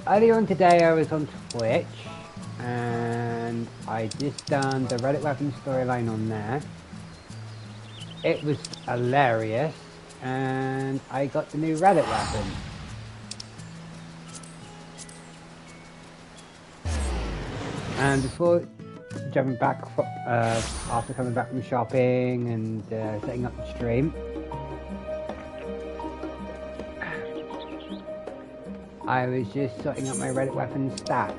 Earlier on today I was on Twitch and I just done the Relic Weapon storyline on there. It was hilarious and I got the new Relic Weapon. And before jumping back, after coming back from shopping and setting up the stream, I was just sorting out my Relic Weapon stats.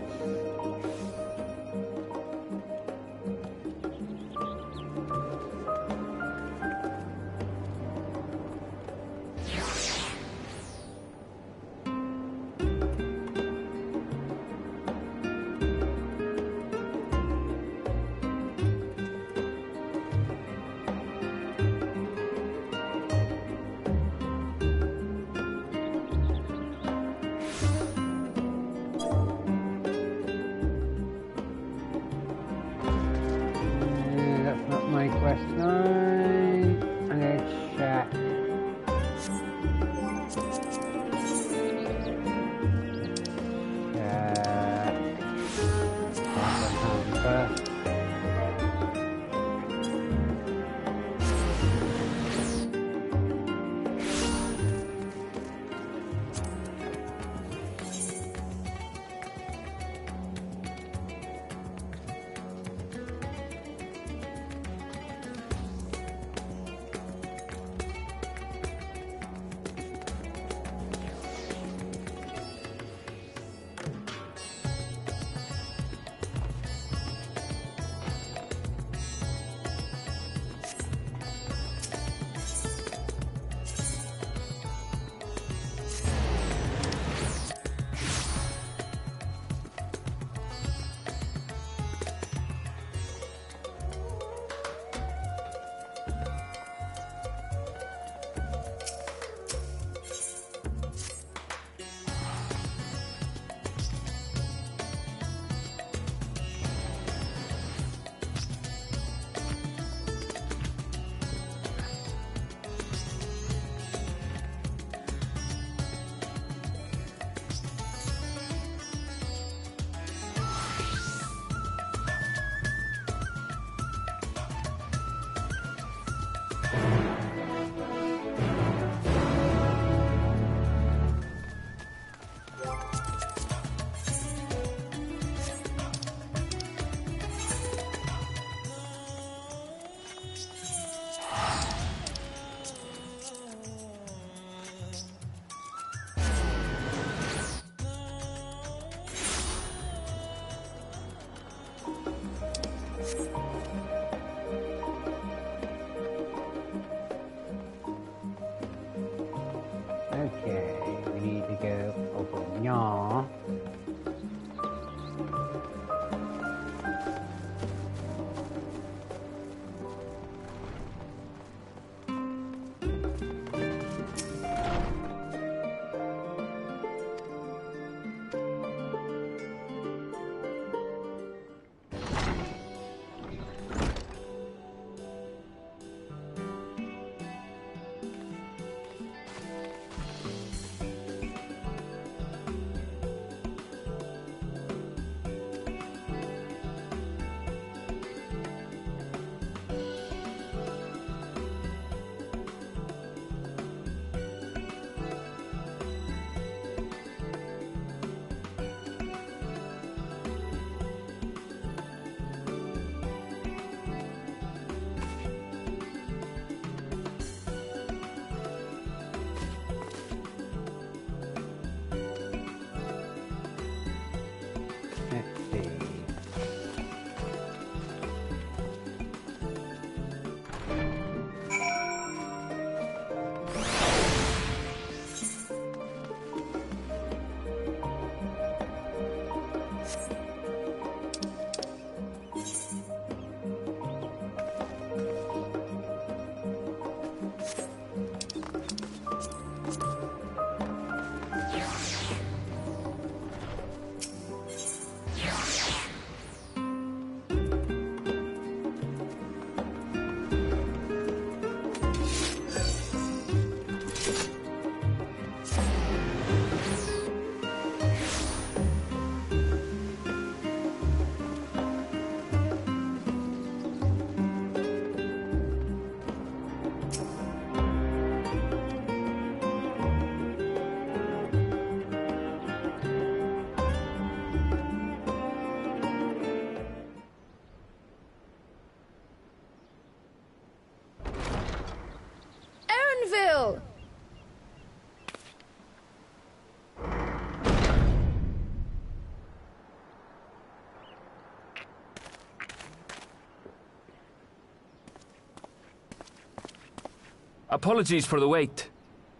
Apologies for the wait.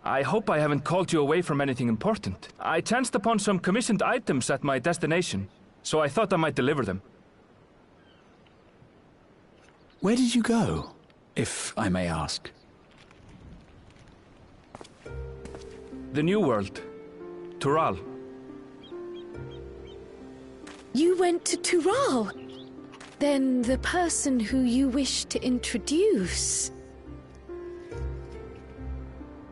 I hope I haven't called you away from anything important. I chanced upon some commissioned items at my destination, so I thought I might deliver them. Where did you go, if I may ask? The New World. Tural. You went to Tural? Then the person who you wish to introduce...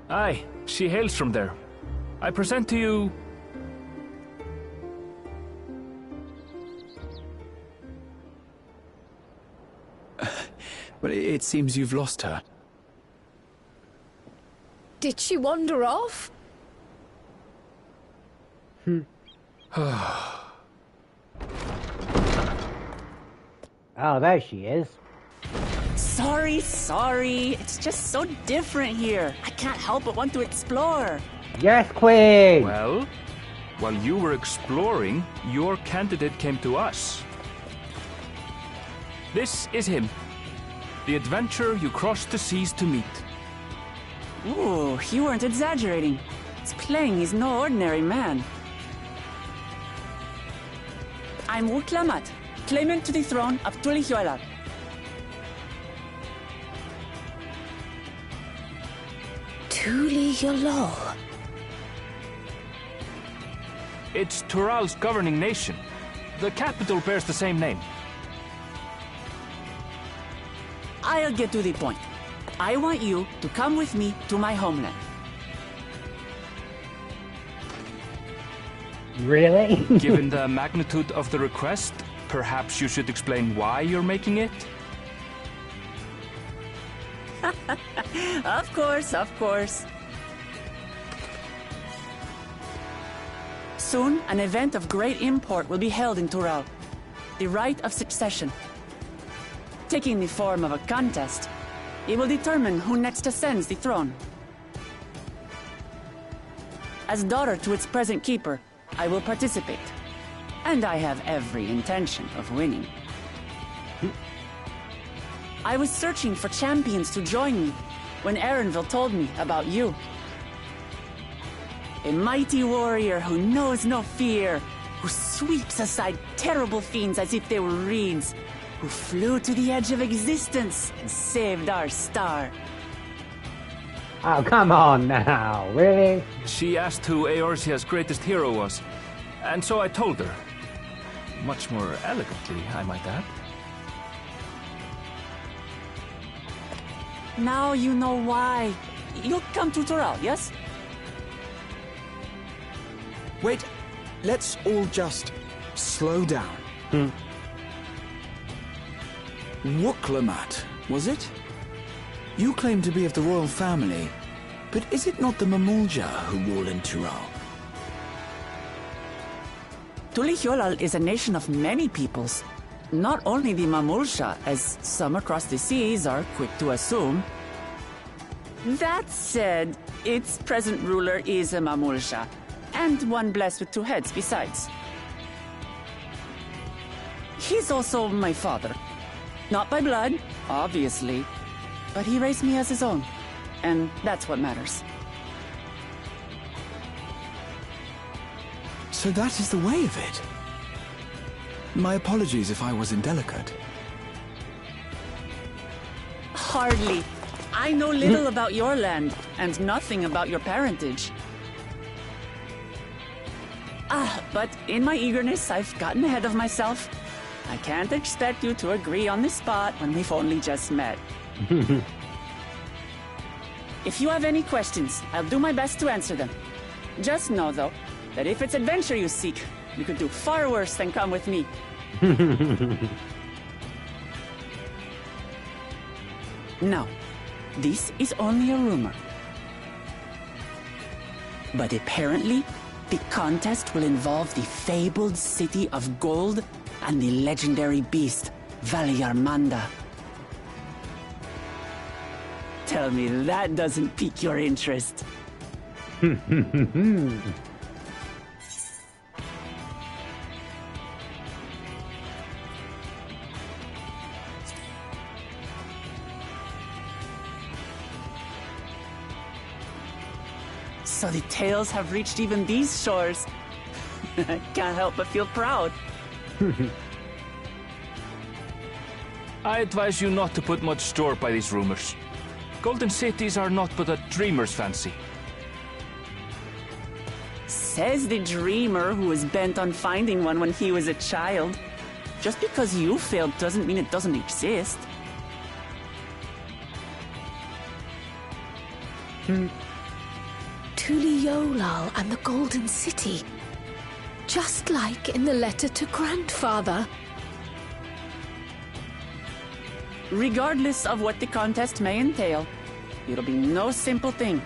Aye, she hails from there. I present to you... But it seems you've lost her. Did she wander off? Oh, there she is. Sorry. It's just so different here. I can't help but want to explore. Yes, Queen! Well, while you were exploring, your candidate came to us. This is him. The adventurer you crossed the seas to meet. Ooh, you weren't exaggerating. It's plain he's no ordinary man. I'm Wuk-Lamat, claimant to the throne of Tulihuela. Tulihuela. It's Tural's governing nation. The capital bears the same name. I'll get to the point. I want you to come with me to my homeland. Really? Given the magnitude of the request, perhaps you should explain why you're making it? Of course. Soon, an event of great import will be held in Tural. The Rite of Succession. Taking the form of a contest, it will determine who next ascends the throne. As daughter to its present keeper, I will participate. And I have every intention of winning. I was searching for champions to join me when Erenville told me about you. A mighty warrior who knows no fear, who sweeps aside terrible fiends as if they were reeds, who flew to the edge of existence and saved our star. Oh, come on now, really? She asked who Eorzea's greatest hero was, and so I told her. Much more elegantly, I might add. Now you know why. You'll come to Tural, yes? Wait, let's all just slow down. Wuk-Lamat, was it? You claim to be of the royal family, but is it not the Mamulja who rule in Tural? Tulihuela is a nation of many peoples. Not only the Mamulja, as some across the seas are quick to assume. That said, its present ruler is a Mamulja, and one blessed with two heads besides. He's also my father. Not by blood, obviously, but he raised me as his own, and that's what matters. So that is the way of it. My apologies if I was indelicate. Hardly. I know little about your land, and nothing about your parentage. But in my eagerness, I've gotten ahead of myself. I can't expect you to agree on the spot when we've only just met. If you have any questions, I'll do my best to answer them. Just know, though, that if it's adventure you seek, you could do far worse than come with me. Now, this is only a rumor. But apparently, the contest will involve the fabled City of Gold and the legendary beast, Valyarmanda. Tell me that doesn't pique your interest. So the tales have reached even these shores. I can't help but feel proud. I advise you not to put much store by these rumors. Golden cities are not but a dreamer's fancy. Says the dreamer who was bent on finding one when he was a child. Just because you failed doesn't mean it doesn't exist. Tuliolal and the Golden City. Just like in the letter to Grandfather. Regardless of what the contest may entail, it'll be no simple thing.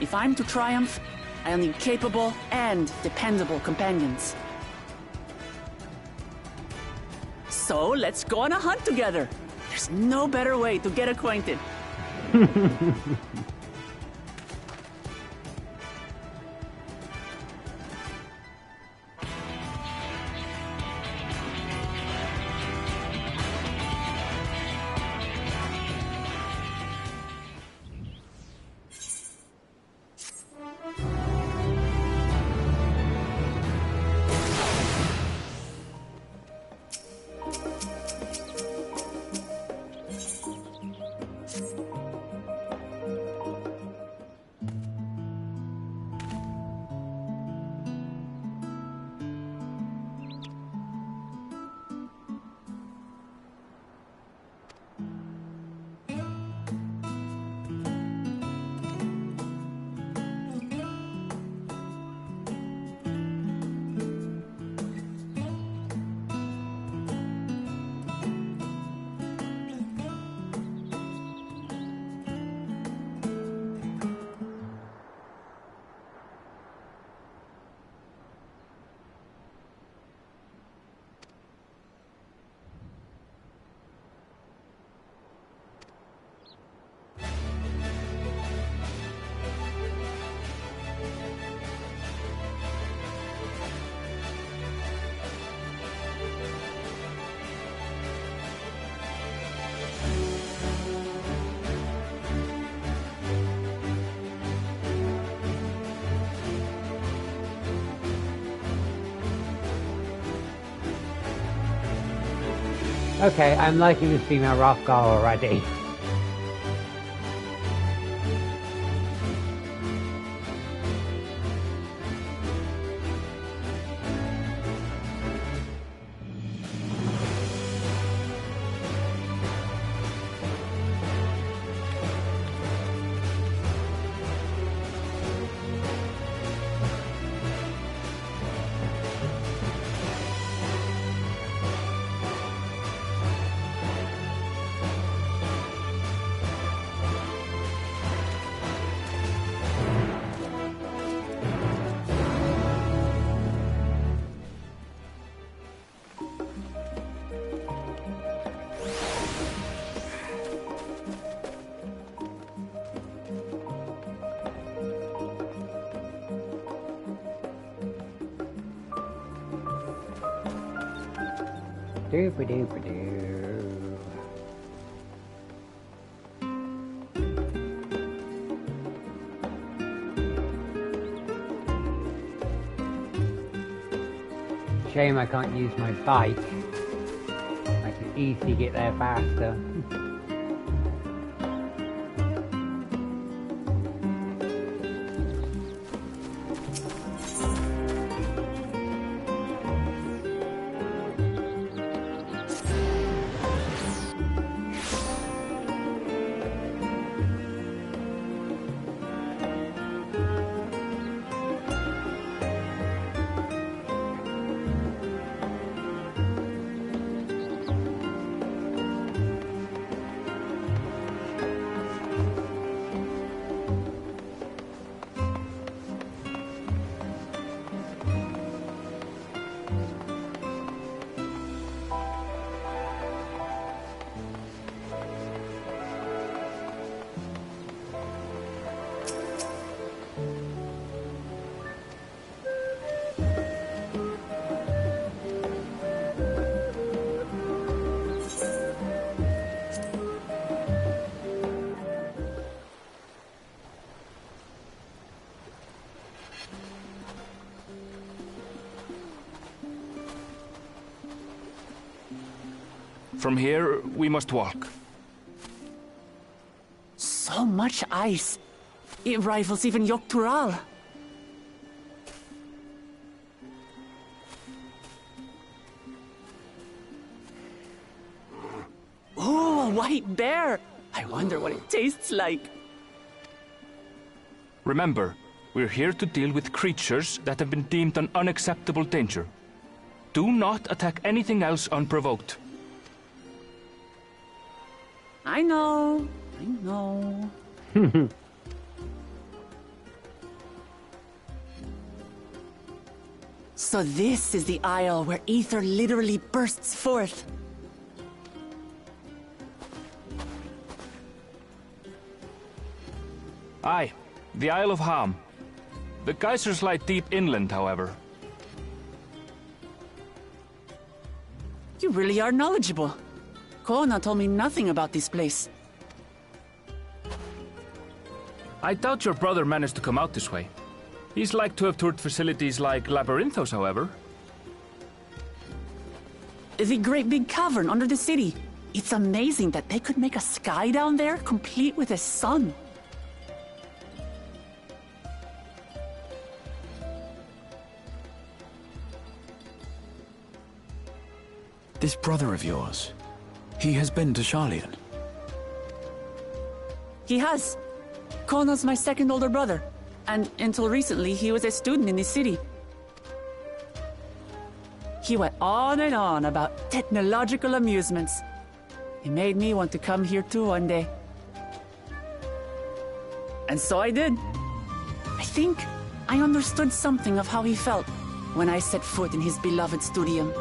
If I'm to triumph, I'll need capable and dependable companions. So let's go on a hunt together. There's no better way to get acquainted. Okay, I'm liking this female Rothgar already. Doo-ba-doo-ba-doo. Shame I can't use my bike. I can easily get there faster. From here, we must walk. So much ice. It rivals even Yogg-Tural. Ooh, a white bear! I wonder what it tastes like. Remember, we're here to deal with creatures that have been deemed an unacceptable danger. Do not attack anything else unprovoked. I know. I know. So this is the isle where ether literally bursts forth. Aye, the Isle of Ham. The geysers lie deep inland, however. You really are knowledgeable. Kona told me nothing about this place. I doubt your brother managed to come out this way. He's like to have toured facilities like Labyrinthos, however. The great big cavern under the city. It's amazing that they could make a sky down there complete with a sun. This brother of yours, he has been to Sharlayan. He has. Kona's my second older brother. And until recently, he was a student in this city. He went on and on about technological amusements. It made me want to come here too one day. And so I did. I think I understood something of how he felt when I set foot in his beloved studium.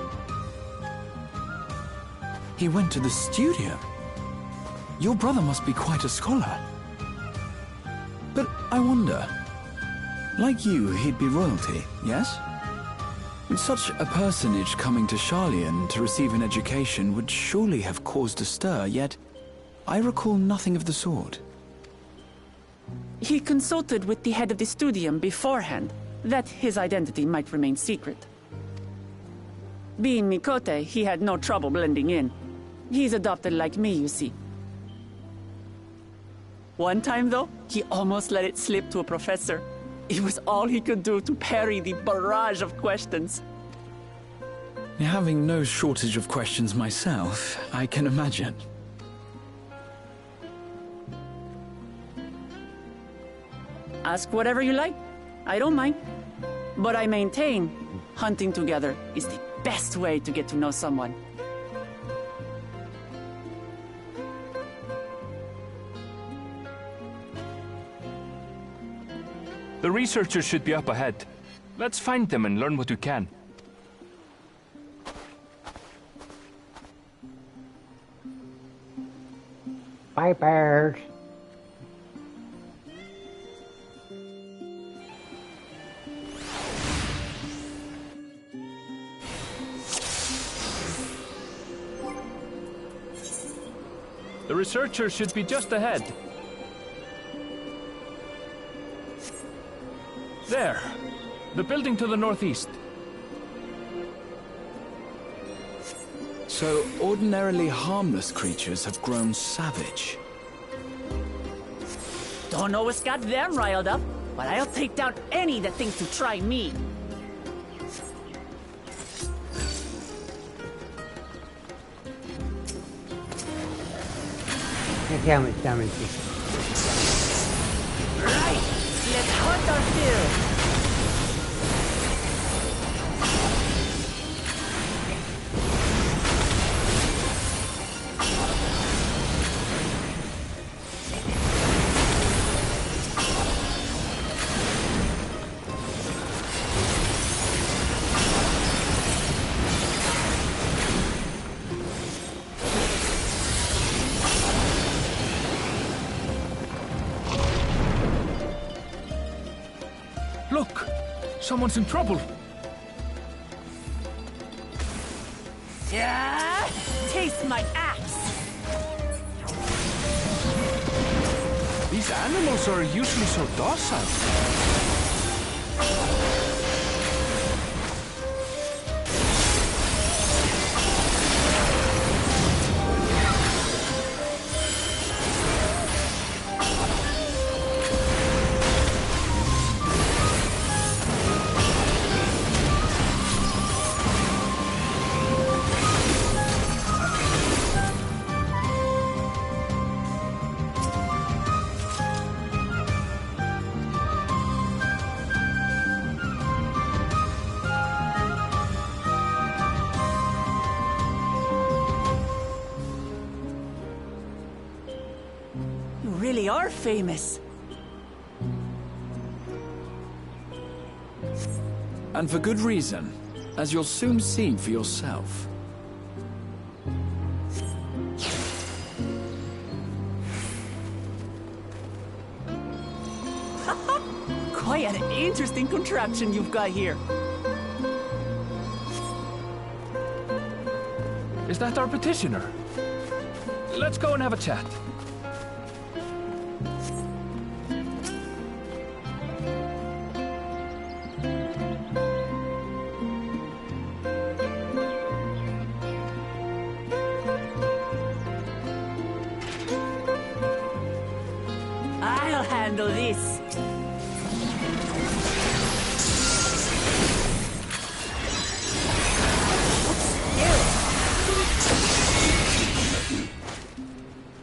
He went to the studio? Your brother must be quite a scholar. But I wonder, like you, he'd be royalty, yes? Such a personage coming to Sharlayan to receive an education would surely have caused a stir, yet I recall nothing of the sort. He consulted with the head of the studium beforehand, that his identity might remain secret. Being Mikote, he had no trouble blending in. He's adopted like me, you see. One time, though, he almost let it slip to a professor. It was all he could do to parry the barrage of questions. Having no shortage of questions myself, I can imagine. Ask whatever you like. I don't mind. But I maintain, hunting together is the best way to get to know someone. The researchers should be up ahead. Let's find them and learn what we can. Bye, bird. The researchers should be just ahead. There. The building to the northeast. So, ordinarily harmless creatures have grown savage. Don't know what's got them riled up, but I'll take down any that thinks to try me. Let's see how much damage this. Right! Let's hunt our fill! Look! Someone's in trouble! Yeah! Taste my axe! These animals are usually so docile. They are famous. And for good reason, as you'll soon see for yourself. Quite an interesting contraption you've got here. Is that our petitioner? Let's go and have a chat. I'll handle this.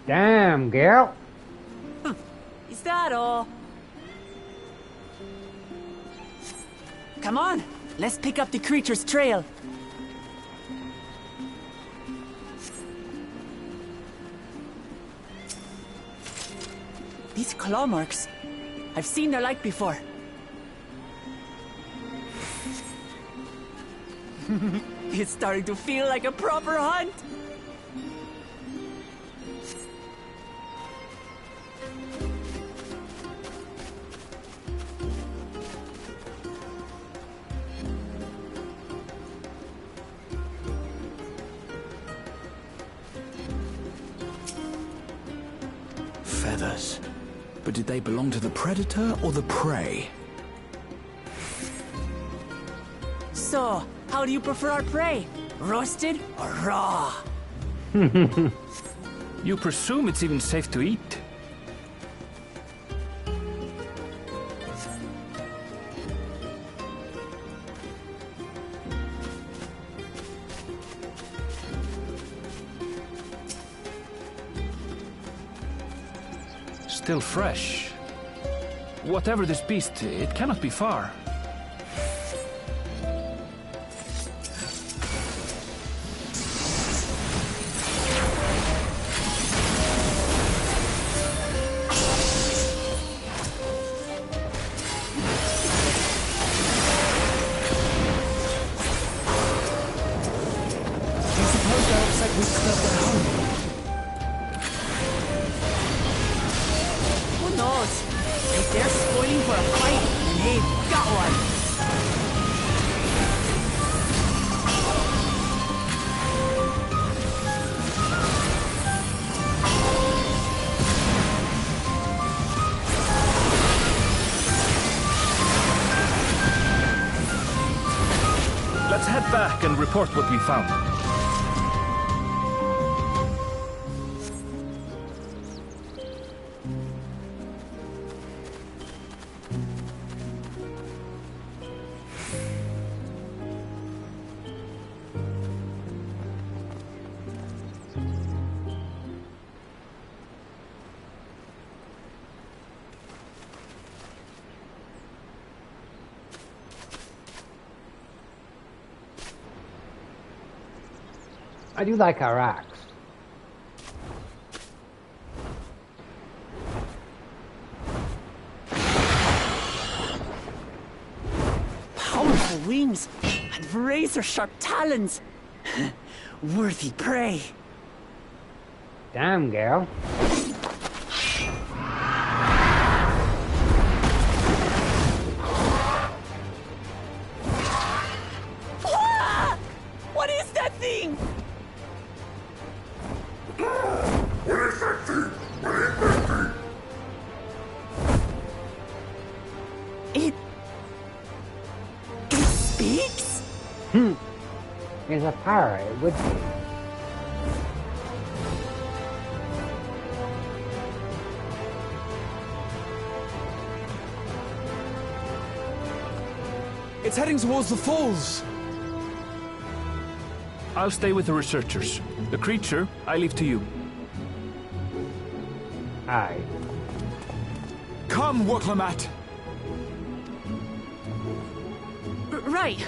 Damn, girl. Is that all? Come on, let's pick up the creature's trail. These claw marks, I've seen their like before. It's starting to feel like a proper hunt. Feathers. But did they belong to the predator or the prey? So, how do you prefer our prey? Roasted or raw? You presume it's even safe to eat? Still fresh. Whatever this beast, it cannot be far. Who knows? If they're spoiling for a fight, then they've got one. Let's head back and report what we found. I do like our axe. Powerful wings and razor-sharp talons. Worthy prey. Damn, girl. Ah! What is that thing? It speaks? It's a parrot, it would be. It's heading towards the falls. I'll stay with the researchers. The creature, I leave to you. Aye. Come, Woklamat. Right.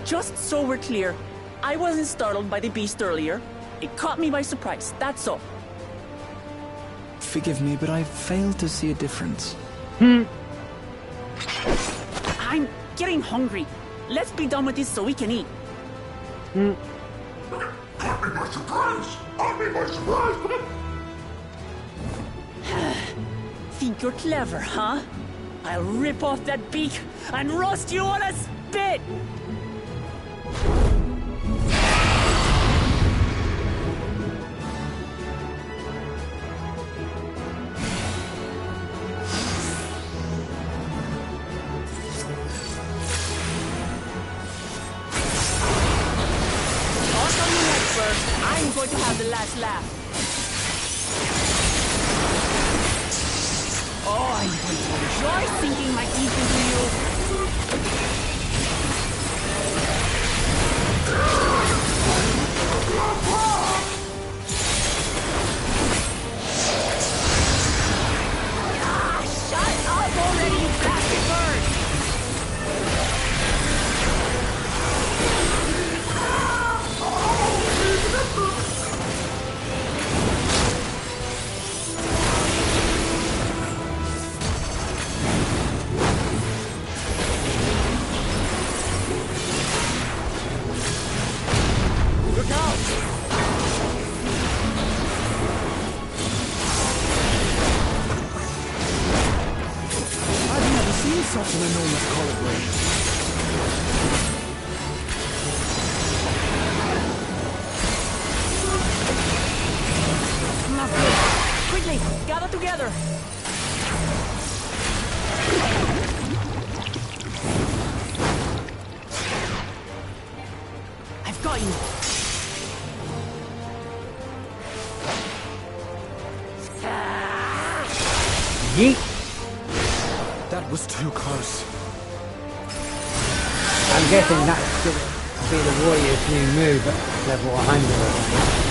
Just so we're clear, I wasn't startled by the beast earlier. It caught me by surprise, that's all. Forgive me, but I failed to see a difference. I'm getting hungry. Let's be done with this so we can eat. Caught me by surprise! Caught me by surprise! Think you're clever, huh? I'll rip off that beak and roast you on a spit! I'm going to have the last laugh. Oh, I'm going to enjoy sinking my teeth into you. Ah, shut up already, you bastard bird! Look out! I've never seen such an enormous colibri. Not good. Quickly, gather together. I've got you. Yeet! That was too close. I'm guessing that's going to be the warrior's new move at level 100.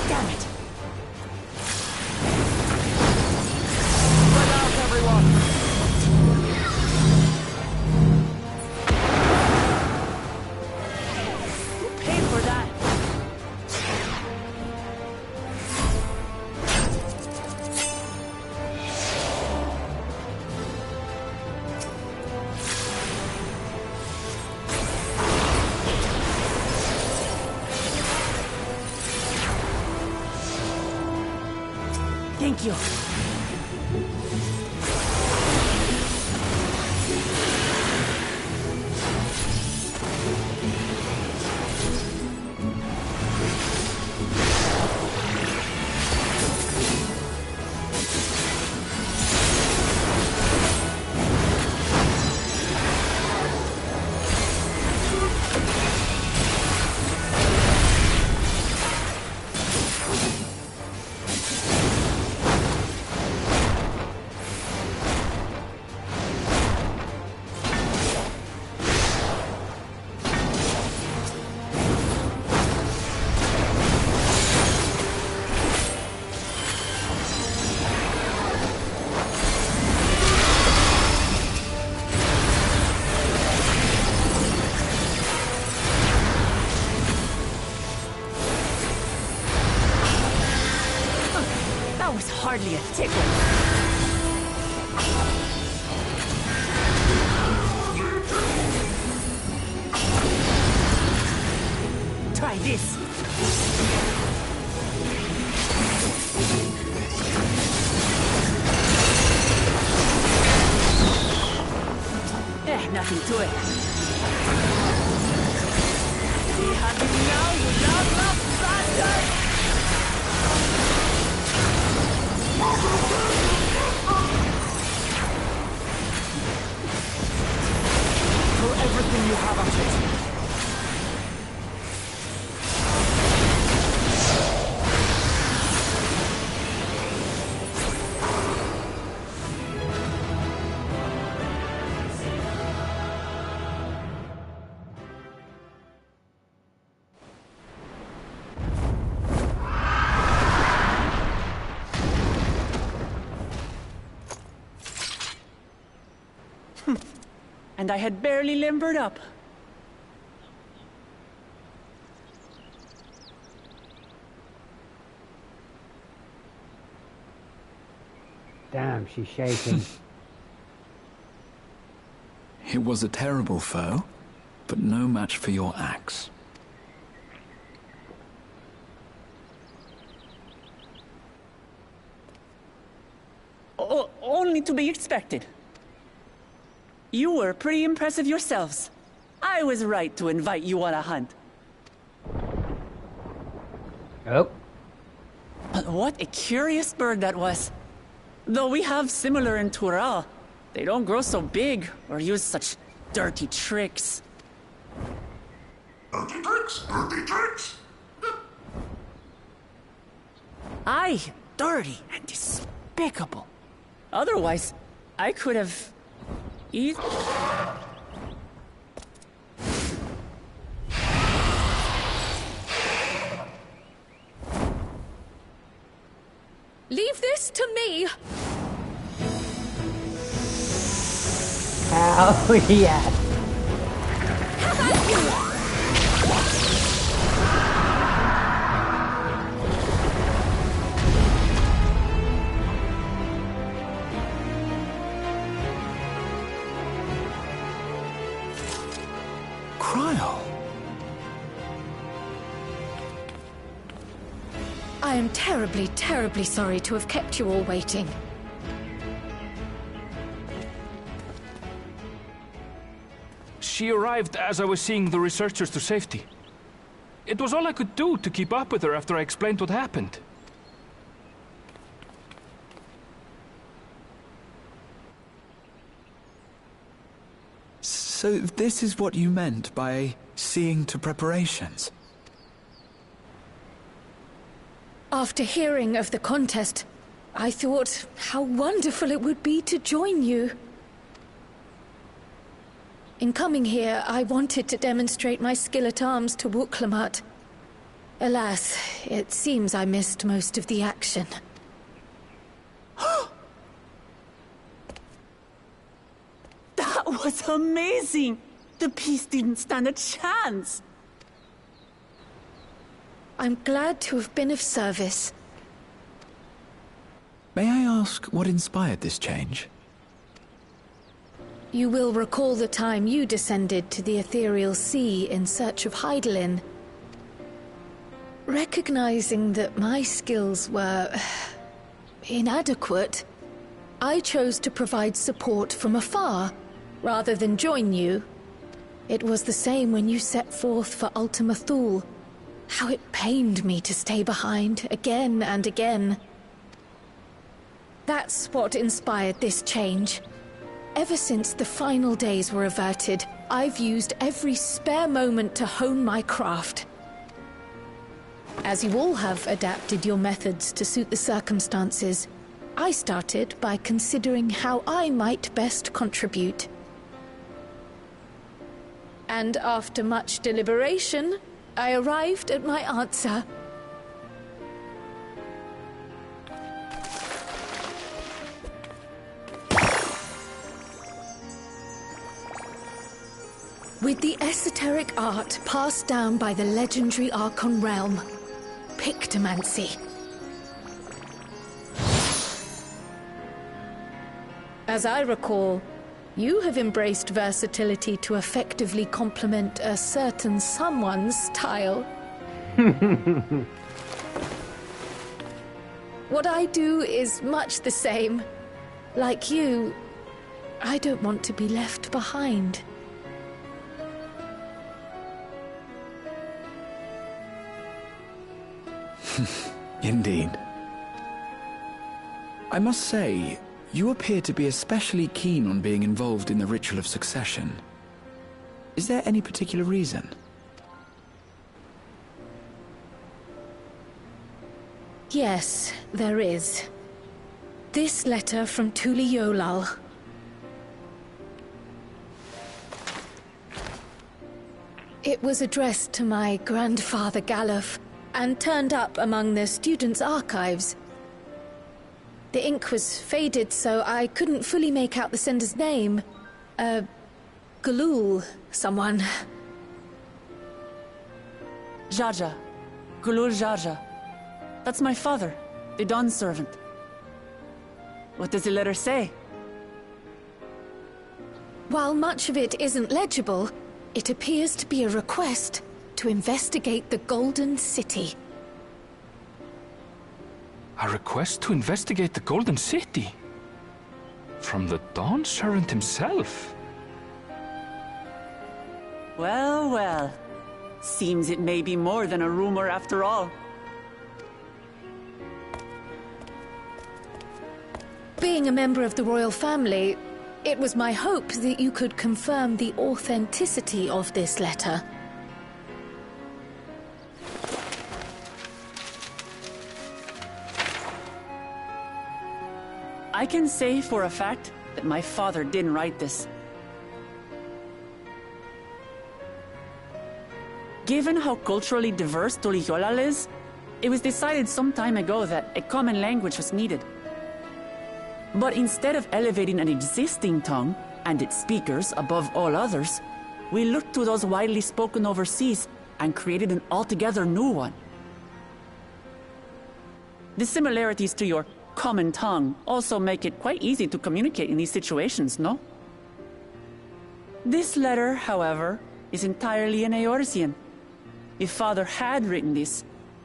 Damn it. Spread out, everyone. You paid for that. Thank you. That was hardly a tickle. Try this. Nothing to it. We have you now, you loud bastard! And I had barely limbered up. Damn, she's shaking. It was a terrible foe, but no match for your axe. Only to be expected. You were pretty impressive yourselves. I was right to invite you on a hunt. Oh. But what a curious bird that was. Though we have similar in Tural, they don't grow so big or use such dirty tricks. Dirty tricks, dirty tricks. Aye, dirty and despicable. Otherwise, I could have... Leave this to me! Hell yes! Krile! I am terribly, terribly sorry to have kept you all waiting. She arrived as I was seeing the researchers to safety. It was all I could do to keep up with her after I explained what happened. So this is what you meant by seeing to preparations? After hearing of the contest, I thought how wonderful it would be to join you. In coming here, I wanted to demonstrate my skill at arms to Wuklamut. Alas, it seems I missed most of the action. That was amazing! The piece didn't stand a chance! I'm glad to have been of service. May I ask what inspired this change? You will recall the time you descended to the ethereal sea in search of Hydaelyn. Recognizing that my skills were... inadequate, I chose to provide support from afar, rather than join you. It was the same when you set forth for Ultima Thule. How it pained me to stay behind, again and again. That's what inspired this change. Ever since the final days were averted, I've used every spare moment to hone my craft. As you all have adapted your methods to suit the circumstances, I started by considering how I might best contribute. And after much deliberation, I arrived at my answer. With the esoteric art passed down by the legendary Archon realm, Pictomancy. As I recall, you have embraced versatility to effectively complement a certain someone's style. What I do is much the same. Like you, I don't want to be left behind. Indeed. I must say, you appear to be especially keen on being involved in the ritual of succession. Is there any particular reason? Yes, there is. This letter from Tuliyollal. It was addressed to my grandfather Galuf, and turned up among the students' archives. The ink was faded, so I couldn't fully make out the sender's name, Galul, someone. Jaja. Galul Jaja. That's my father, the Dawn servant. What does the letter say? While much of it isn't legible, it appears to be a request to investigate the Golden City. A request to investigate the Golden City? From the Dawn servant himself? Well, well. Seems it may be more than a rumor after all. Being a member of the royal family, it was my hope that you could confirm the authenticity of this letter. I can say for a fact that my father didn't write this. Given how culturally diverse Tuliyollal is, it was decided some time ago that a common language was needed. But instead of elevating an existing tongue and its speakers above all others, we looked to those widely spoken overseas and created an altogether new one. The similarities to your common tongue also make it quite easy to communicate in these situations, no? This letter, however, is entirely in Eorzean. If Father had written this,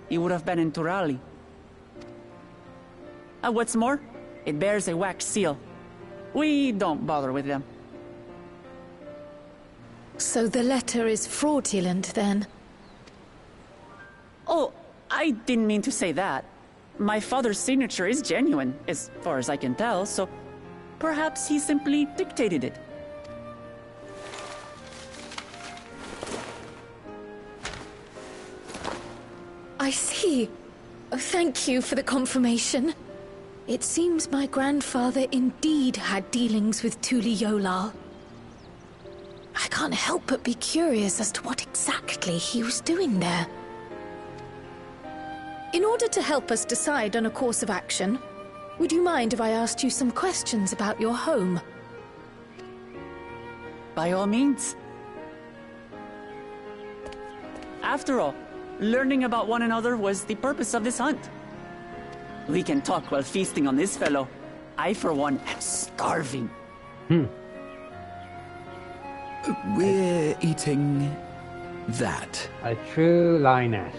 it would have been in Turali. And what's more, it bears a wax seal. We don't bother with them. So the letter is fraudulent, then? Oh, I didn't mean to say that. My father's signature is genuine, as far as I can tell, so perhaps he simply dictated it. I see. Thank you for the confirmation. It seems my grandfather indeed had dealings with Tuliyollal. I can't help but be curious as to what exactly he was doing there. In order to help us decide on a course of action, would you mind if I asked you some questions about your home? By all means. After all, learning about one another was the purpose of this hunt. We can talk while feasting on this fellow. I, for one, am starving. We're eating that. A true lioness.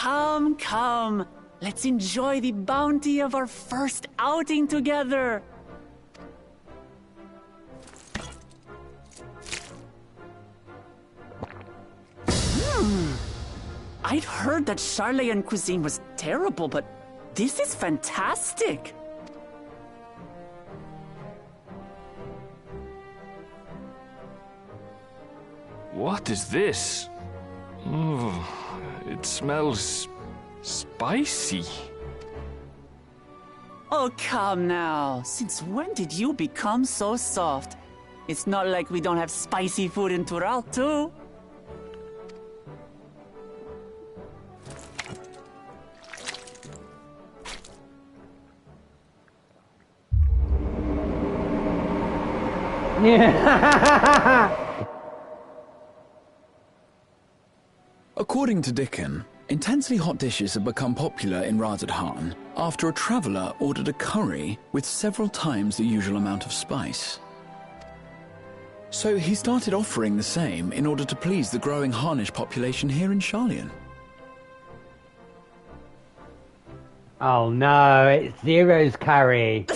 Come, come. Let's enjoy the bounty of our first outing together. I'd heard that Sharlayan cuisine was terrible, but this is fantastic. What is this? Oh, it smells spicy. Oh, come now. Since when did you become so soft? It's not like we don't have spicy food in Tural, too. According to Dickon, intensely hot dishes have become popular in Razadhan after a traveller ordered a curry with several times the usual amount of spice. So he started offering the same in order to please the growing Harnish population here in Sharlayan. Oh no, it's Zero's curry.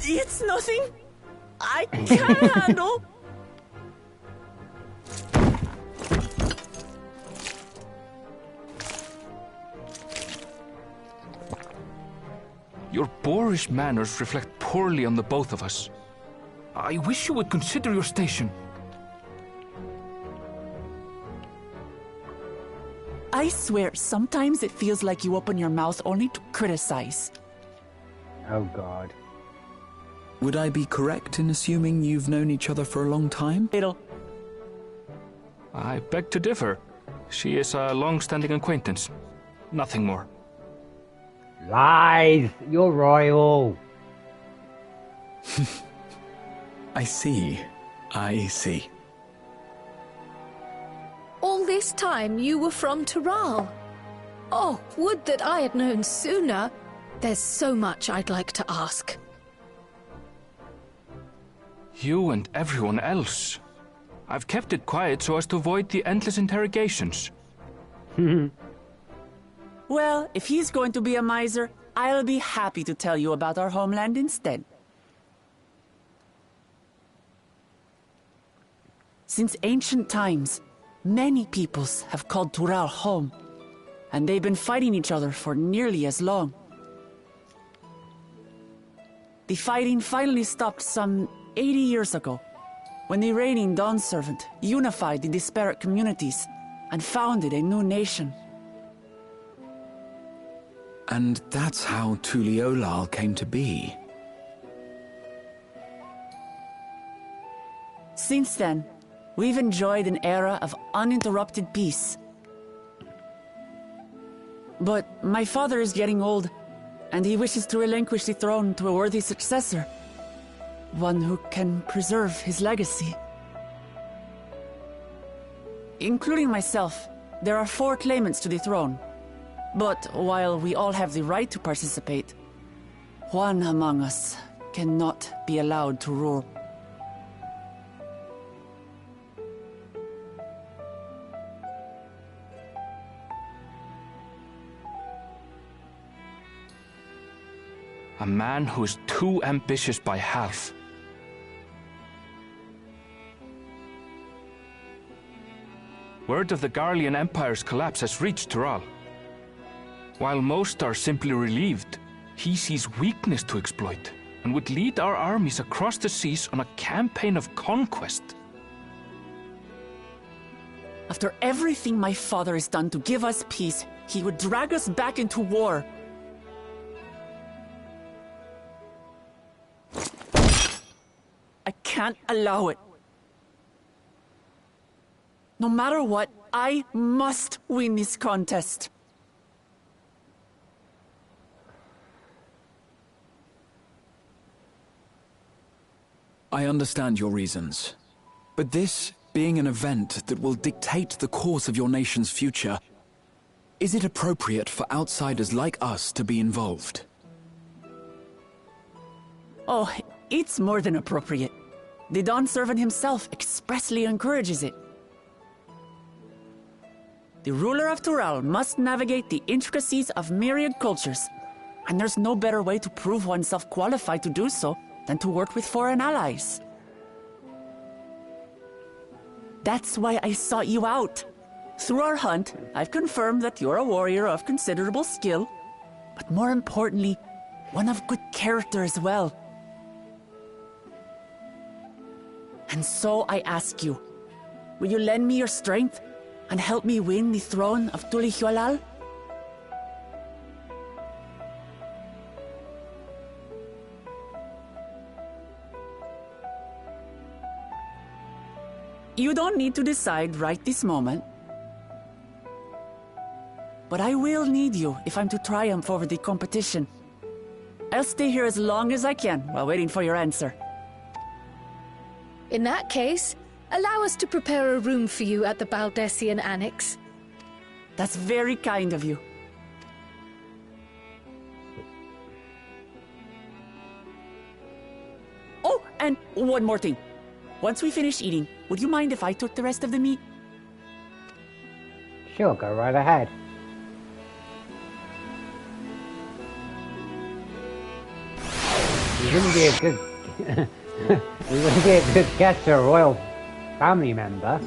It's nothing I can handle. Your boorish manners reflect poorly on the both of us. I wish you would consider your station. I swear, sometimes it feels like you open your mouth only to criticize. Oh god. Would I be correct in assuming you've known each other for a long time? Little. I beg to differ. She is a long-standing acquaintance. Nothing more. Lies! You're royal! I see. I see. All this time you were from Tural. Oh, would that I had known sooner. There's so much I'd like to ask. You and everyone else. I've kept it quiet so as to avoid the endless interrogations. Well, if he's going to be a miser, I'll be happy to tell you about our homeland instead. Since ancient times, many peoples have called Tural home, and they've been fighting each other for nearly as long. The fighting finally stopped some 80 years ago, when the reigning Dawn Servant unified the disparate communities and founded a new nation. And that's how Tuliolal came to be. Since then, we've enjoyed an era of uninterrupted peace. But my father is getting old, and he wishes to relinquish the throne to a worthy successor. One who can preserve his legacy. Including myself, there are 4 claimants to the throne. But while we all have the right to participate, one among us cannot be allowed to rule. A man who is too ambitious by half. Word of the Garlean Empire's collapse has reached Tural. While most are simply relieved, he sees weakness to exploit and would lead our armies across the seas on a campaign of conquest. After everything my father has done to give us peace, he would drag us back into war. I can't allow it. No matter what, I must win this contest. I understand your reasons. But this being an event that will dictate the course of your nation's future, is it appropriate for outsiders like us to be involved? Oh, it's more than appropriate. The Dawn Servant himself expressly encourages it. The ruler of Tural must navigate the intricacies of myriad cultures, and there's no better way to prove oneself qualified to do so than to work with foreign allies. That's why I sought you out. Through our hunt, I've confirmed that you're a warrior of considerable skill, but more importantly, One of good character as well. And so I ask you, will you lend me your strength and help me win the throne of Tulihualal? You don't need to decide right this moment. But I will need you if I'm to triumph over the competition. I'll stay here as long as I can while waiting for your answer. In that case, allow us to prepare a room for you at the Baldessian Annex. That's very kind of you. Oh, and one more thing. Once we finish eating, would you mind if I took the rest of the meat? Sure, go right ahead. You wouldn't be a good you wouldn't be a good guest or a royal family member.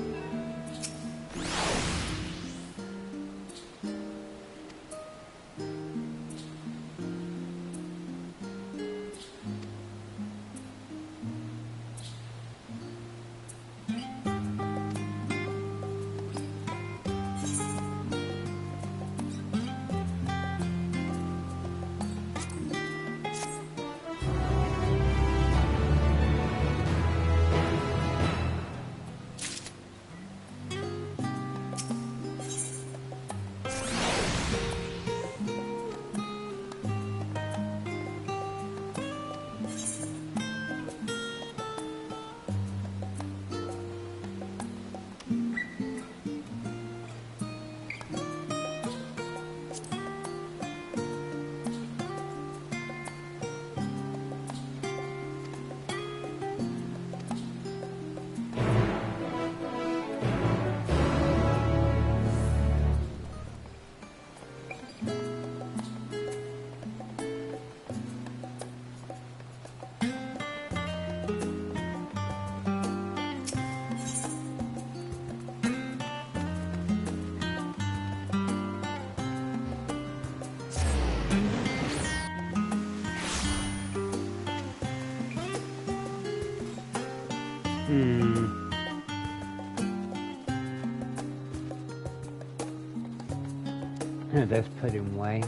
Let's put him away.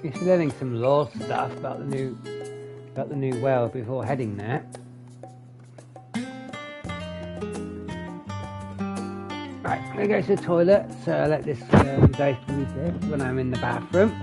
He's learning some lore stuff about the new world before heading there. Right, I'm gonna go to the toilet, so I let this go through this when I'm in the bathroom.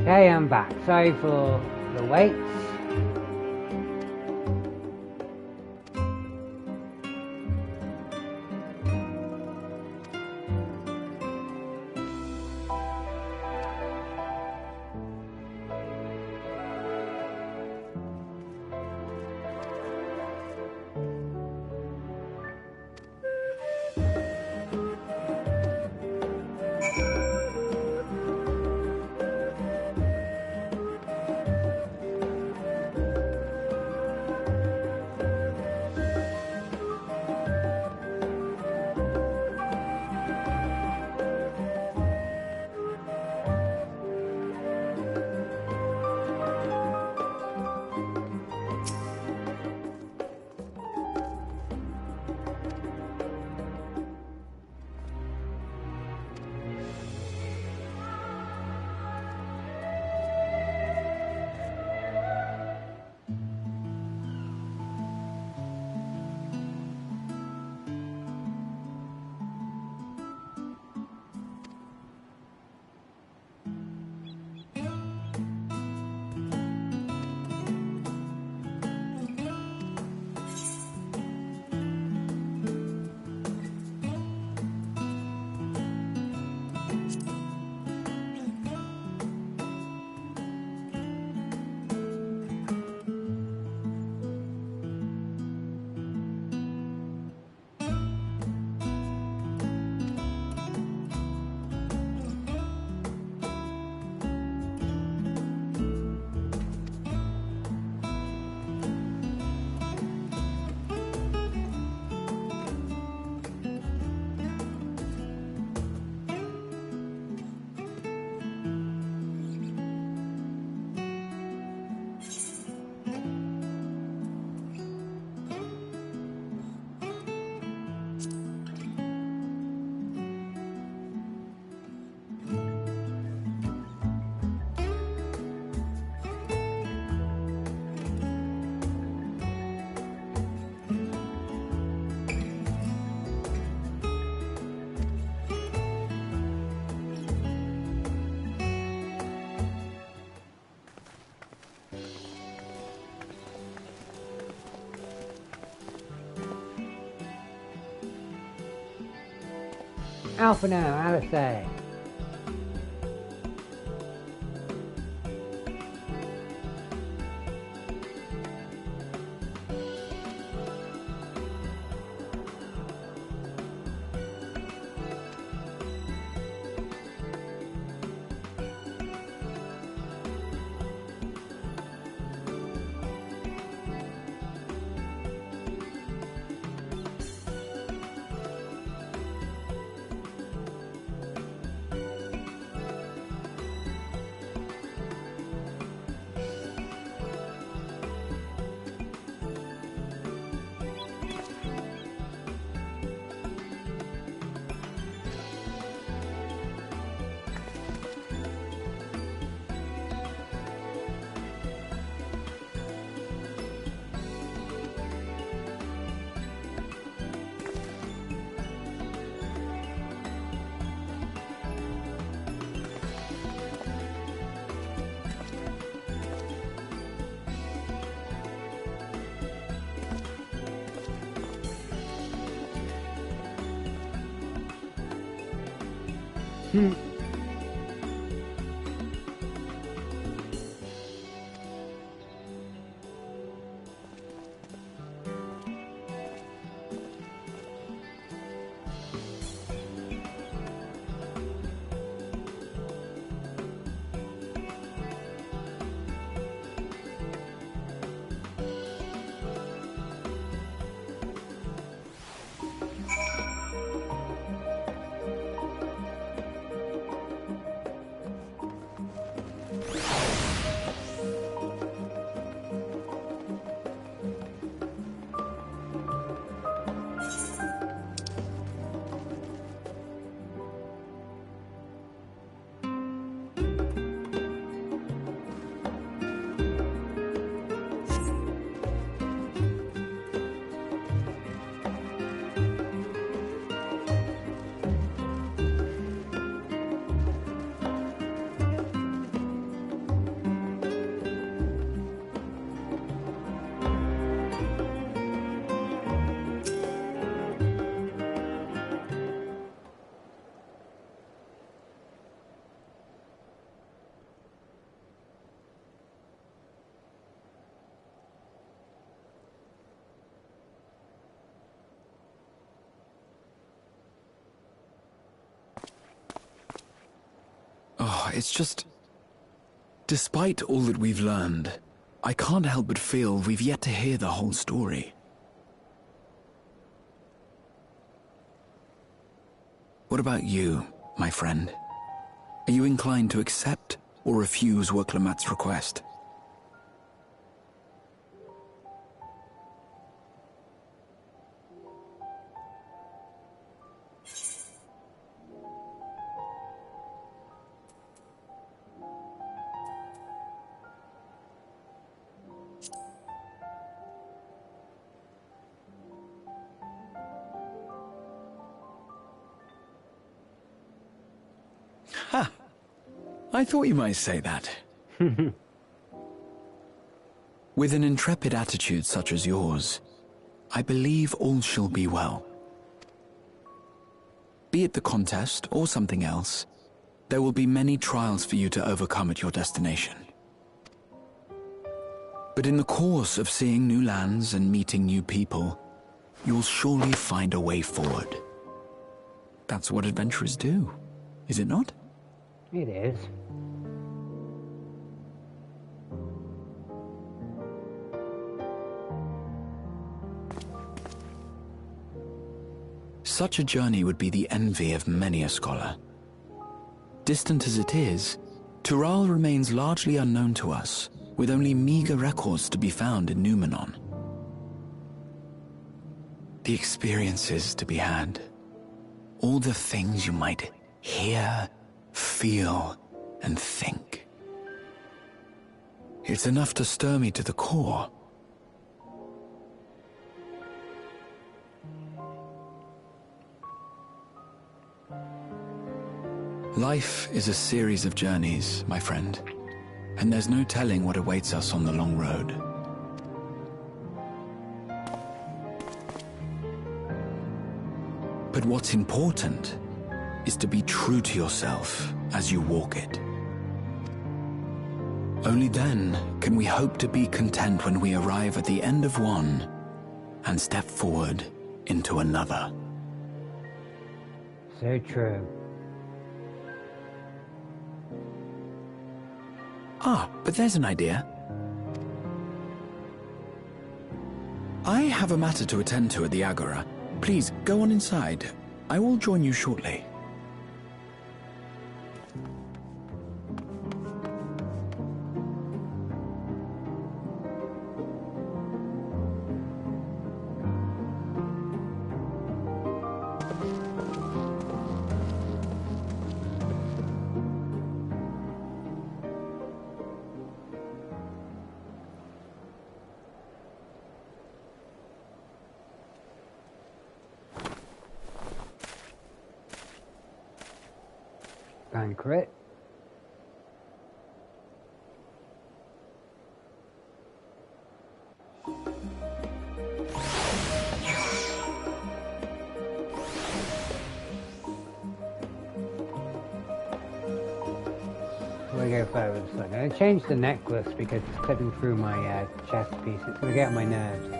Okay, I'm back. Sorry for the wait. Alpha now, Alistair. Oh, it's just... Despite all that we've learned, I can't help but feel we've yet to hear the whole story. What about you, my friend? Are you inclined to accept or refuse Wurklamat's request? Ha! I thought you might say that. With an intrepid attitude such as yours, I believe all shall be well. Be it the contest or something else, there will be many trials for you to overcome at your destination. But in the course of seeing new lands and meeting new people, you'll surely find a way forward. That's what adventurers do, is it not? It is. Such a journey would be the envy of many a scholar. Distant as it is, Tural remains largely unknown to us, with only meager records to be found in Numenor. The experiences to be had, all the things you might hear, feel, and think. It's enough to stir me to the core. Life is a series of journeys, my friend. And there's no telling what awaits us on the long road. But what's important is to be true to yourself as you walk it. Only then can we hope to be content when we arrive at the end of one and step forward into another. So true. Ah, but there's an idea. I have a matter to attend to at the Agora. Please, go on inside. I will join you shortly. Banquet. We'll go further with this one. I'm going to change the necklace because it's cutting through my chest piece. It's going to get on my nerves.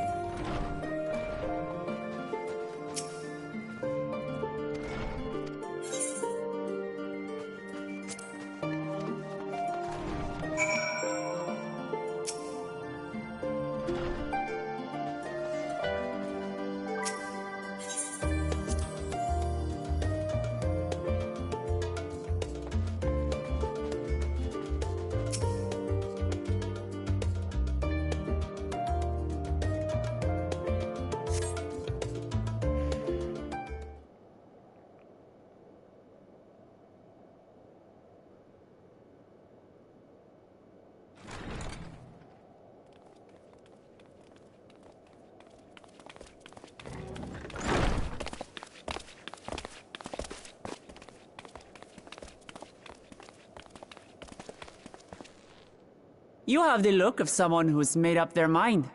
You have the look of someone who's made up their mind.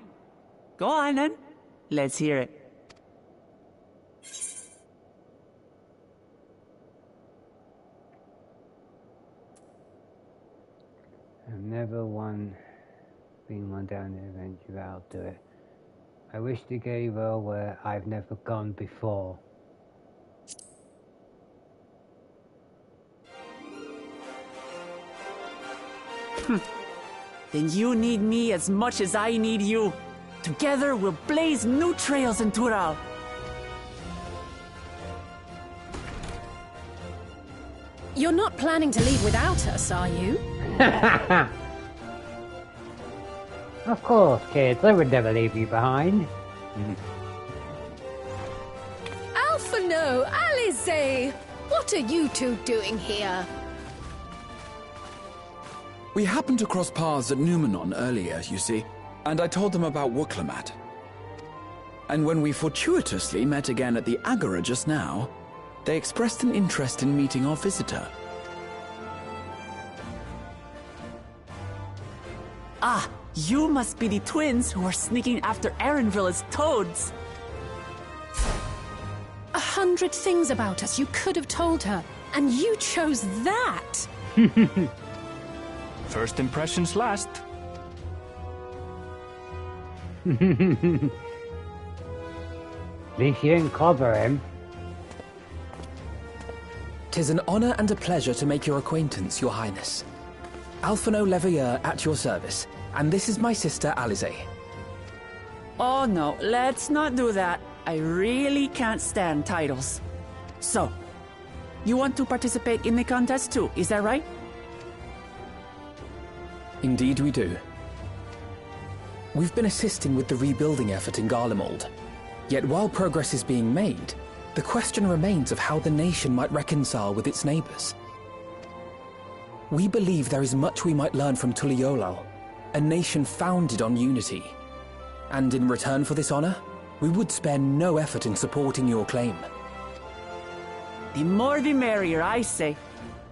Go on then. Let's hear it. I've never been one down the adventure, but I'll do it. I wish to go where I've never gone before. Then you need me as much as I need you. Together we'll blaze new trails in Tural. You're not planning to leave without us, are you? Of course, kids. I would never leave you behind. Alphino, Alize! What are you two doing here? We happened to cross paths at Numenon earlier, you see, and I told them about Wuklamat. And when we fortuitously met again at the Agora just now, they expressed an interest in meeting our visitor. Ah, you must be the twins who are sneaking after Erenville as toads. 100 things about us you could have told her, and you chose that! First impressions last. At least you didn't clobber him. 'Tis an honor and a pleasure to make your acquaintance, Your Highness. Alphino Leveilleur at your service, and this is my sister Alize. Oh no, let's not do that. I really can't stand titles. So, you want to participate in the contest too, is that right? Indeed we do. We've been assisting with the rebuilding effort in Garlemald. Yet while progress is being made, the question remains of how the nation might reconcile with its neighbors. We believe there is much we might learn from Tuliyollal, a nation founded on unity. And in return for this honor, we would spare no effort in supporting your claim. The more the merrier, I say.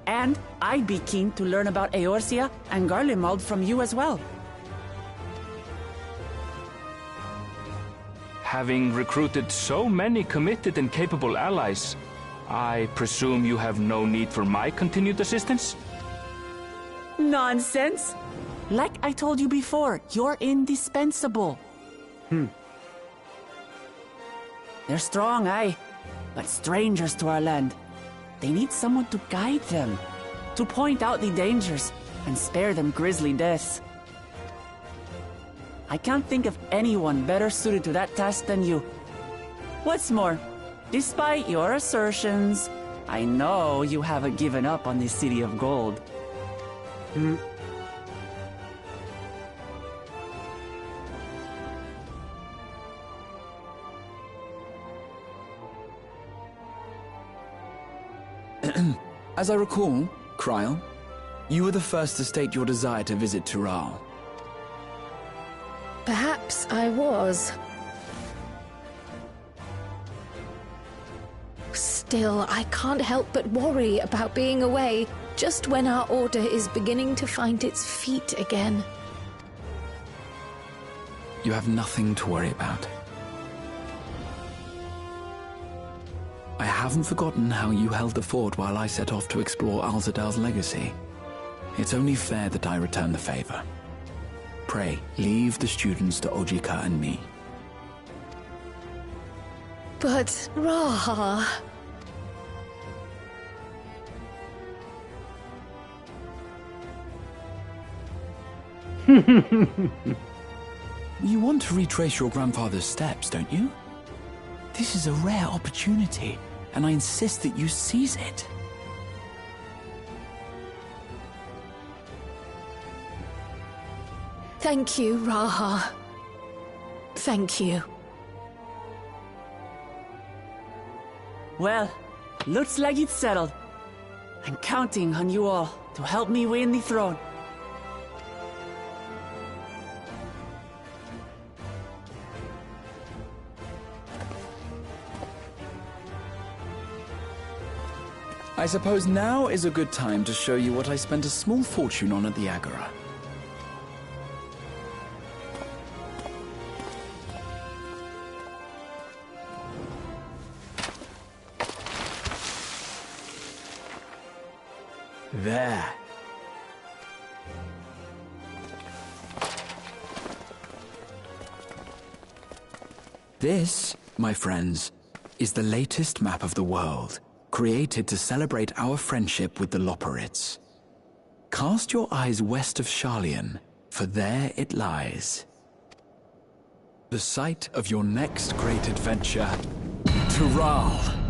And I'd be keen to learn about Eorzea and Garlemald from you as well. Having recruited so many committed and capable allies, I presume you have no need for my continued assistance? Nonsense! Like I told you before, you're indispensable. They're strong, aye, but strangers to our land. They need someone to guide them, to point out the dangers, and spare them grisly deaths. I can't think of anyone better suited to that task than you. What's more, despite your assertions, I know you haven't given up on the City of Gold. As I recall, Krile, you were the first to state your desire to visit Tural. Perhaps I was. Still, I can't help but worry about being away just when our order is beginning to find its feet again. You have nothing to worry about. I haven't forgotten how you held the fort while I set off to explore Alzadal's legacy. It's only fair that I return the favor. Pray, leave the students to Ojika and me. But, Raha... You want to retrace your grandfather's steps, don't you? This is a rare opportunity, and I insist that you seize it. Thank you, Raha. Thank you. Well, looks like it's settled. I'm counting on you all to help me win the throne. I suppose now is a good time to show you what I spent a small fortune on at the Agora. There. This, my friends, is the latest map of the world, created to celebrate our friendship with the Loporrits. Cast your eyes west of Sharlayan, for there it lies. The site of your next great adventure, Tural.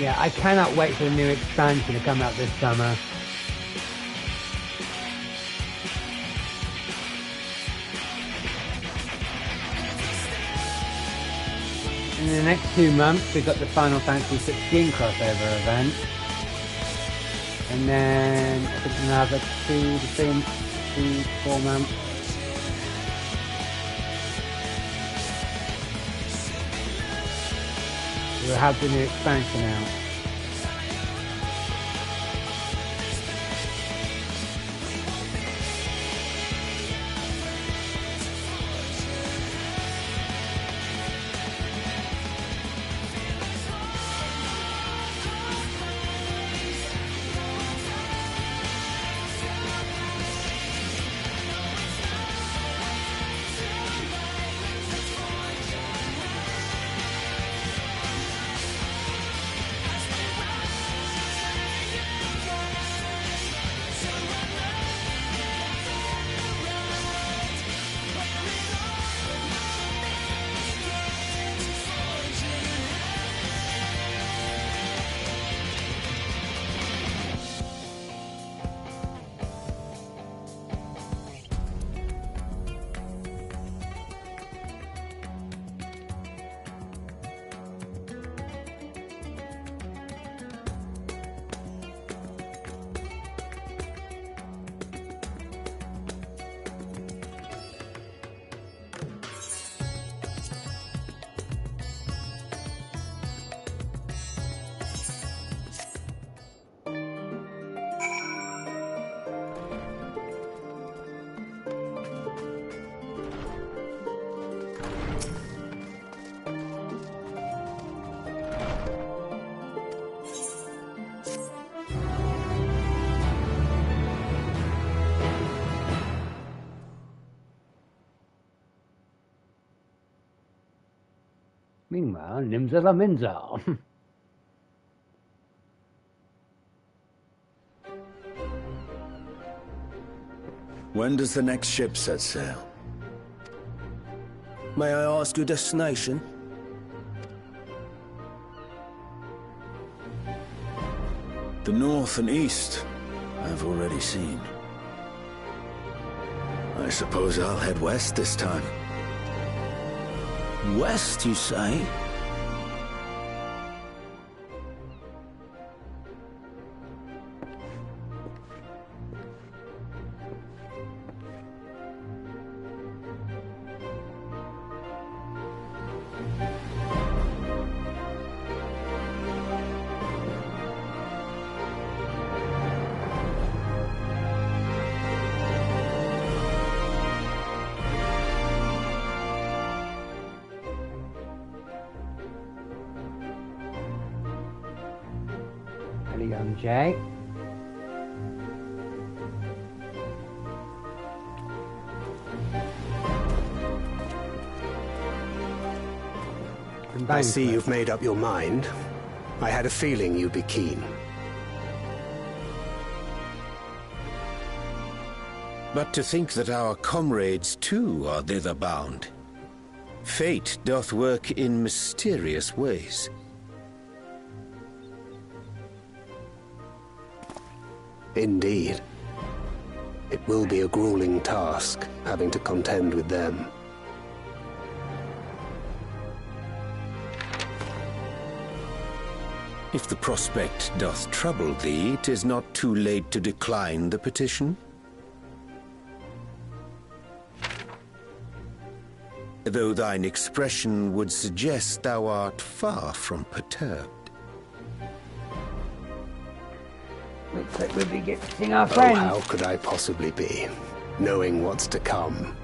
Yeah, I cannot wait for the new expansion to come out this summer. In the next 2 months, we've got the Final Fantasy 16 crossover event. And then, I think another 2 to 4 months. We'll have the new expansion out. Meanwhile, Nimza la Minza. When does the next ship set sail? May I ask your destination? The north and east, I've already seen. I suppose I'll head west this time. West, you say? Young Jay. I see you've made up your mind. I had a feeling you'd be keen. But to think that our comrades too are thither bound. Fate doth work in mysterious ways. Indeed. It will be a grueling task, having to contend with them. If the prospect doth trouble thee, 'tis not too late to decline the petition. Though thine expression would suggest thou art far from perturbed. Looks like we'll be getting our friends. Oh, how could I possibly be, knowing what's to come?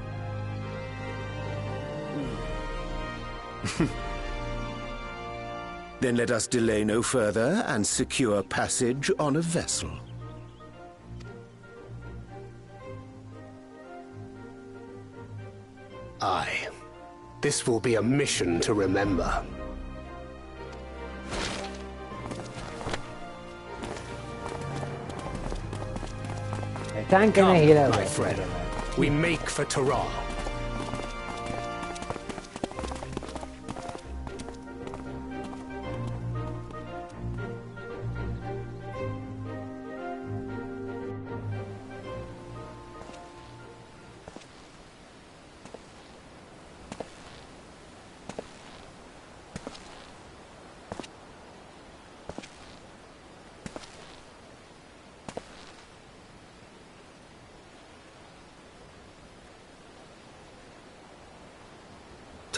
Then let us delay no further and secure passage on a vessel. Aye. This will be a mission to remember. Come, my friend. We make for Taral.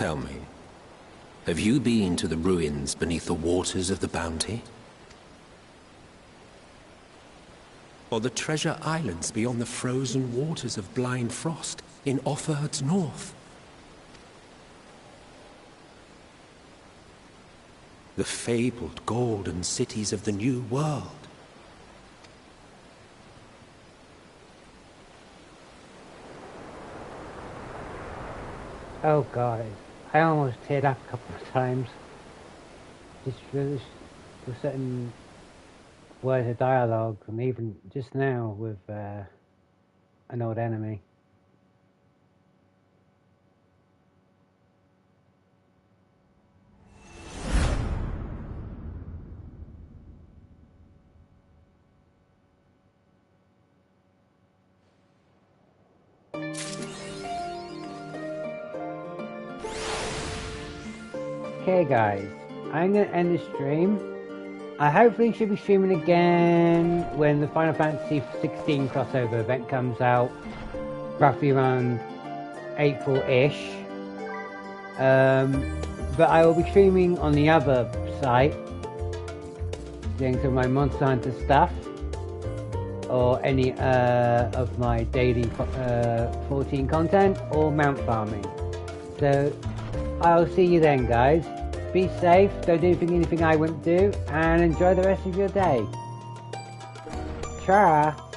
Tell me, have you been to the ruins beneath the waters of the Bounty? Or the treasure islands beyond the frozen waters of Blind Frost in Offerd's north? The fabled golden cities of the New World? Oh god, I almost teared up a couple of times. Just for certain words of dialogue from even just now with an old enemy. Okay guys, I'm going to end the stream. I hopefully should be streaming again when the Final Fantasy 16 crossover event comes out, roughly around April-ish. But I will be streaming on the other site, doing some of my Monster Hunter stuff, or any of my daily 14 content, or mount farming. So I'll see you then, guys. Be safe, don't do anything I wouldn't do, and enjoy the rest of your day. Ciao!